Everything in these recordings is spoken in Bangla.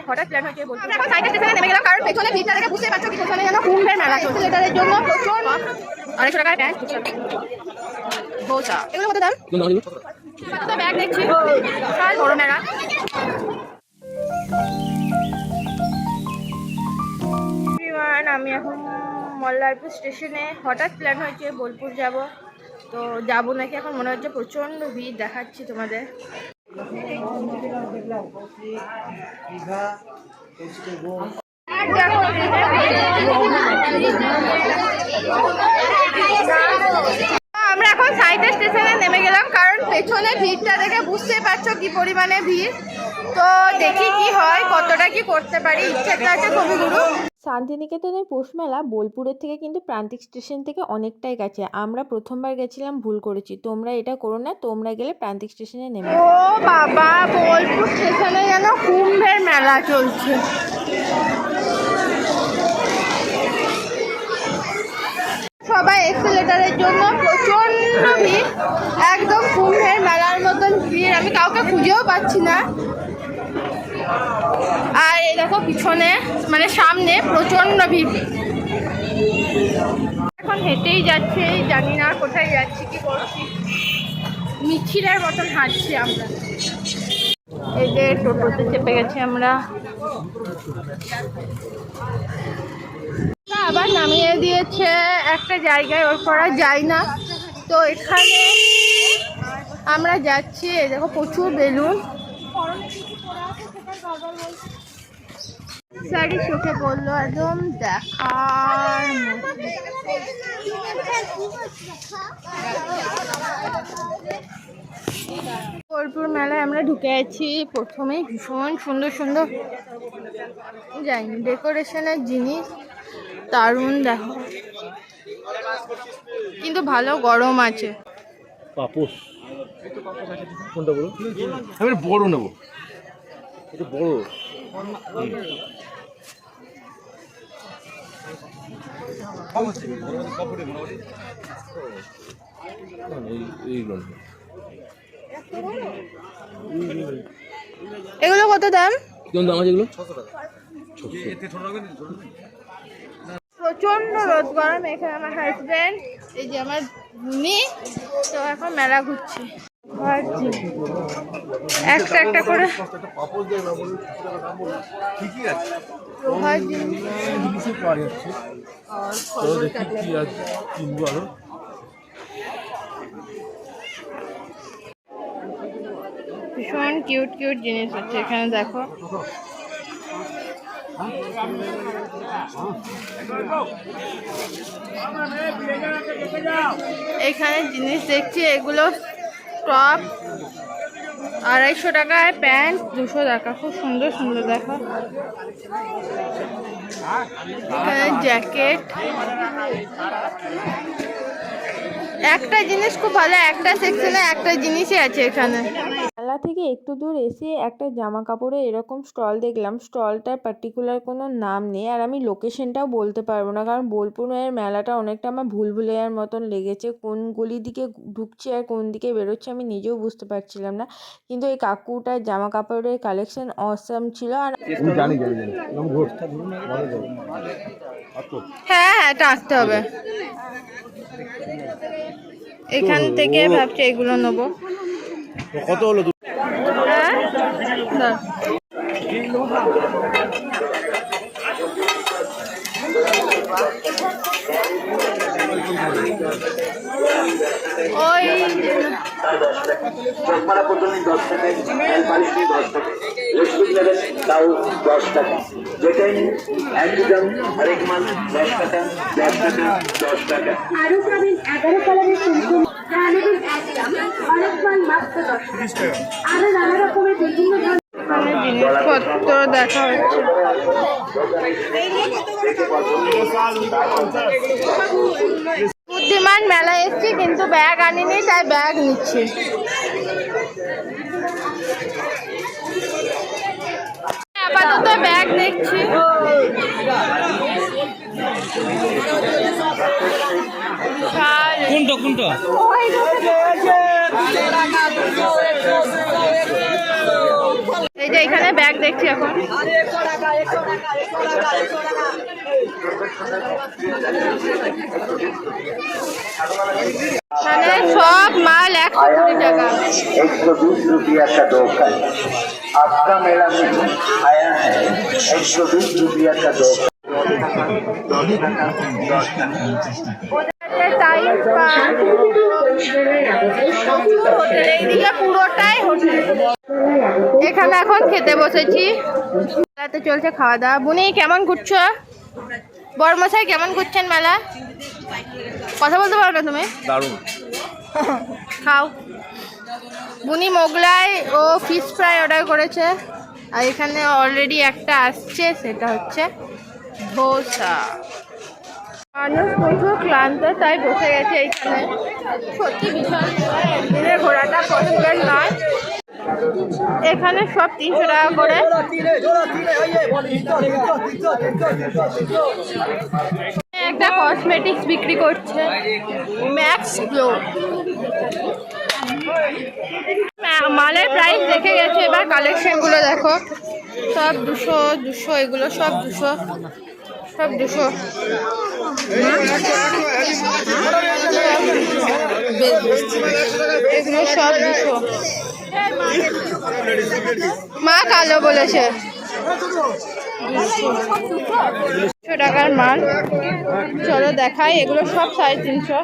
হঠাৎ প্ল্যান হয়েছে বলতে এখন সাইকেল স্টেশনে নেমে গেলাম, কারণ পেছনে ভিড়টা দেখে বুঝতে পারছো কি পেছনে যেন কুম্ভের মেলা চলছে, এটার জন্য প্রচুর 250 টাকায় প্যান্ট ধোসা। এগুলো কত দাম? কত ব্যাগ দেখছি, বিশাল বড় মেলা। আমি এখন মল্লারপুর স্টেশনে, হঠাৎ প্ল্যান হয়েছে বোলপুর যাব, তো যাবো নাকি এখন মনে হচ্ছে প্রচণ্ড ভিড় দেখাচ্ছি তোমাদের। আমরা এখন সাইকেল স্টেশনে নেমে গেলাম, কারণ পেছনে ভিড়টা দেখে বুঝতে পারছো কি পরিমাণে ভিড়। তো দেখি কি হয়, কতটা কি করতে পারি, ইচ্ছেটা আছে কবিগুরু। শান্তিনিকেতনের পৌষ মেলা বোলপুরের থেকে কিন্তু প্রান্তিক স্টেশন থেকে অনেকটাই কাছে। আমরা প্রথমবার গেছিলাম, ভুল করেছি, তোমরা এটা করো না, তোমরা গেলে প্রান্তিক স্টেশনে নেমে। ও বাবা, বোলপুর স্টেশনে যেন কুম্ভের মেলা চলছে। সবাই এক্সেলেটারের জন্য প্রচন্ড ভিড়, একদম কুম্ভের মেলার মতন ভিড়, আমি কাউকে খুঁজেও পাচ্ছি না। আর এই দেখো পিছনে মানে সামনে প্রচন্ড ভিড়। এখন হেঁটেই যাচ্ছে, জানি না কোথায় যাচ্ছি কি করছি, মিছিলের মতন হাঁটছি আমরা। এই যে টোটোতে চেপে গেছি আমরা, আবার নামিয়ে দিয়েছে একটা জায়গায়, ওর করা যায় না, তো এখানে আমরা যাচ্ছি। এই দেখো প্রচুর বেলুন, শাড়ি চোখে পড়লো একদম দেখার বোলপুর মেলায় আমরা ঢুকে আছি। প্রথমেই ভীষণ সুন্দর সুন্দর জানি ডেকোরেশনের জিনিস, দারুণ দেখো, কিন্তু ভালো গরম আছে। পাপোশ কোনটা বলো? আমি বড় নেবো, এটা বড়। এগুলো কত দাম? কেমন দাম আছে এগুলো? প্রচন্ড রোদ গরম। এখানে আমার হাজবেন্ড, এই যে আমার ভুনি, তো এখন মেলা ঘুরছি। একটা একটা করে ভীষণ কিউট কিউট জিনিস হচ্ছে এখানে, দেখো। এখানে জিনিস দেখছি, এগুলো টপ 250 টাকায়, প্যান্ট 200 টাকা, খুব সুন্দর সুন্দর দেখো। এখানে জ্যাকেট, একটা জিনিস খুব ভালো, একটা সেকশনে একটা জিনিসই আছে এখানে। মেলা থেকে একটু দূর এসে একটা জামা কাপড়ের এরকম স্টল দেখলাম, স্টলটার পার্টিকুলার কোনো নাম নেই, আর আমি লোকেশনটাও বলতে পারবো না, কারণ বোলপুরের মেলাটা অনেকটা আমার ভুলভুলাইয়ার মতন লেগেছে। কোন গলি দিকে ঢুকছি আর কোন দিকে বেরোচ্ছি আমি নিজেও বুঝতে পারছিলাম না, কিন্তু এই কাকুটার জামা কাপড়ের কালেকশন অসাম ছিল। আর হ্যাঁ হ্যাঁ, এটা আসতে হবে। এখান থেকে ভাবছি এগুলো নেবো। কত হলো? হ্যাঁ, ওই চশমারা পর্যন্ত 10 টাকায়, বালিশি 10 টাকা, লিপস্টিক নেবেন তাও 10 টাকা, যেটাই একদম হরেক মাল 10 টাকা 10 টাকা 10 টাকা। আরো পাবেন 11 কালারের কুমকুম, যা নেবেন একদম হরেক মাল মাত্র 10 টাকা। আরো নানা রকমের বিভিন্ন ধরনের জিনিসপত্র দেখা হচ্ছে। বুদ্ধিমান মেলায় এসছি, কিন্তু ব্যাগ আনিনি, তাই ব্যাগ নিচ্ছি। আপাতত ব্যাগ দেখছি। কোনটা কোনটা? এই যে এখানে ব্যাগ দেখছি এখন। মানে সব মাল 120 টাকা। 120 रुपया का दो कल आपका मेला में आया है 120 रुपया का दो পুরোটাই হোটেল। এখানে এখন খেতে বসেছি, মেলাতে চলছে খাওয়া দাওয়া। বুনি কেমন ঘুরছো? বড়মশাই কেমন ঘুরছেন মেলা? কথা বলতে পারো না তুমি? দারুণ। খাও। বুনি মোগলাই ও ফিশ ফ্রাই অর্ডার করেছে, আর এখানে অলরেডি একটা আসছে, সেটা হচ্ছে ধোসা। মানুষ প্রচুর ক্লান্ত, তাই বসে গেছে এইখানে। সত্যি ভীষণ একদিনের ঘোরাটা পসিবল নয়। এখানে সব 300 টাকা করে। একটা কসমেটিক্স বিক্রি করছে, ম্যাক্স গ্লো। মালের প্রাইস দেখে গেছে, এবার কালেকশন গুলো দেখো। সব 200 এগুলো সব 200, সব 200। এগুলো সব 200। মা কালো বলেছে 200 টাকার মাল। চলো দেখাই, এগুলো সব 350।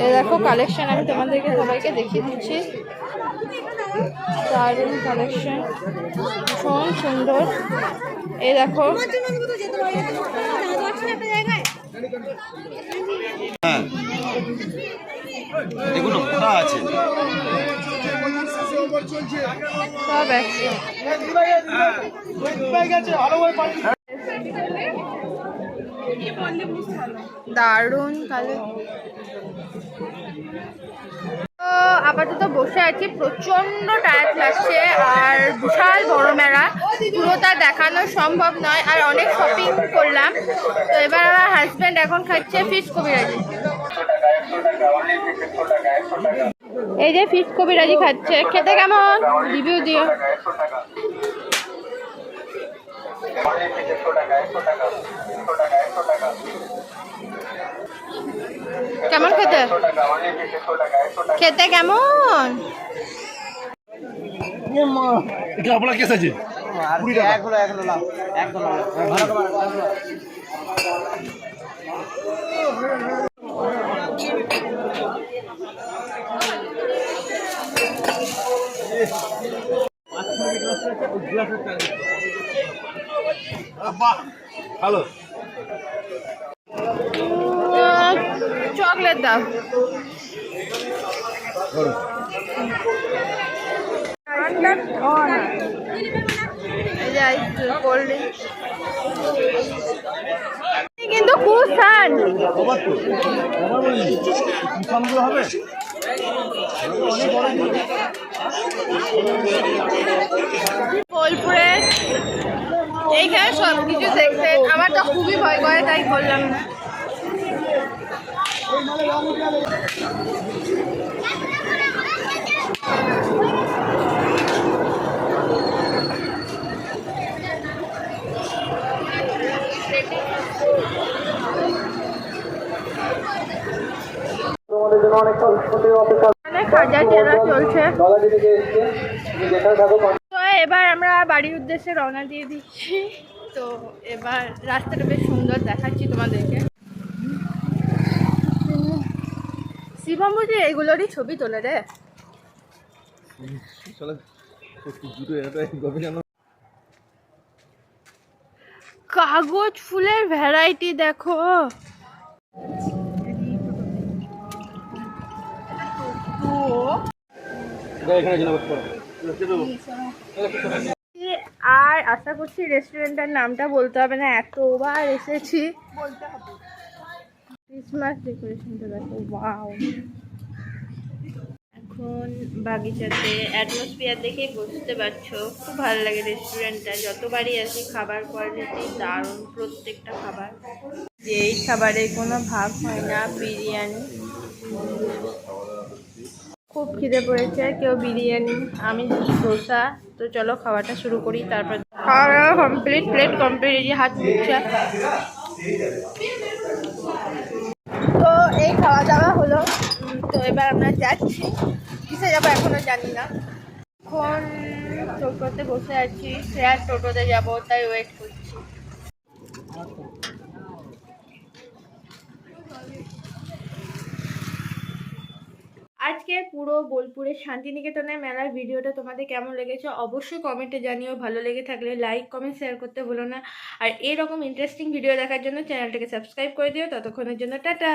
এই দেখো কালেকশন, আমি তোমাদেরকে সবাইকে দেখিয়ে দিচ্ছি। দারুণ কালেকশন, ভীষণ সুন্দর। এই দেখো এগুলো কোথা আছে? সব একশো। দারুণ কালো। তো আপাতত বসে আছি, প্রচন্ড টায়ার্ড লাগছে, আর বিশাল বড় মেলা, পুরোটা দেখানো সম্ভব নয়। আর অনেক শপিং করলাম। তো এবার আমার হাজব্যান্ড এখন খাচ্ছে ফিশ কবিরাজি। এই যে ফিশ কবিরাজি খাচ্ছে, খেতে কেমন রিভিউ দিও। কেমন খেতে? খেতে কেমন? আপনার কেস আছে? ভালো। চকলেট দাও। কোল্ড ড্রিঙ্ক কিন্তু খুব ফান। বোলপুরে এইখানে সব কিছু দেখছেন, আমার তো খুবই ভয় করে, তাই বললাম না। খাজা চেনা চলছে। তো এবার আমরা বাড়ির উদ্দেশ্যে রওনা দিয়ে দিচ্ছি। তো এবার রাস্তাটা বেশ সুন্দর দেখাচ্ছি তোমাদেরকে। শিবম বুঝি এইগুলোরই ছবি তোলে রে। কাগজ ফুলের ভ্যারাইটি দেখো। আর আশা করছি রেস্টুরেন্টের নামটা বলতে হবে না, এতবার এসেছি। ক্রিসমাস ডেকোরেশনটা দেখো, ওয়াও। এখন বাগিচাতে অ্যাটমসফিয়ার দেখে বুঝতে পারছো খুব ভালো লাগে রেস্টুরেন্টটা। যতবারই আসি খাবার কোয়ালিটি দারুণ, প্রত্যেকটা খাবার। যে এই খাবারের কোনো ভাগ হয় না। বিরিয়ানি খুব খিদে পড়েছে, কেউ বিরিয়ানি, আমি ধোসা। তো চলো খাওয়াটা শুরু করি, তারপর খাওয়া দাওয়া কমপ্লিট, প্লেট কমপ্লিট, এই যে হাত মুছছে। তো এই খাওয়া দাওয়া হলো। তো এবার আমরা যাচ্ছি, কিসে যাবো এখনো জানি না। এখন টোটোতে বসে আছি, শেয়ার টোটোতে যাবো, তাই ওয়েট করছি। আজকে পুরো বোলপুরের শান্তিনিকেতনের মেলার ভিডিওটা তোমাদের কেমন লেগেছে অবশ্যই কমেন্টে জানিও। ভালো লেগে থাকলে লাইক কমেন্ট শেয়ার করতে ভুলো না। আর এরকম ইন্টারেস্টিং ভিডিও দেখার জন্য চ্যানেলটাকে সাবস্ক্রাইব করে দিও। ততক্ষণের জন্য টাটা।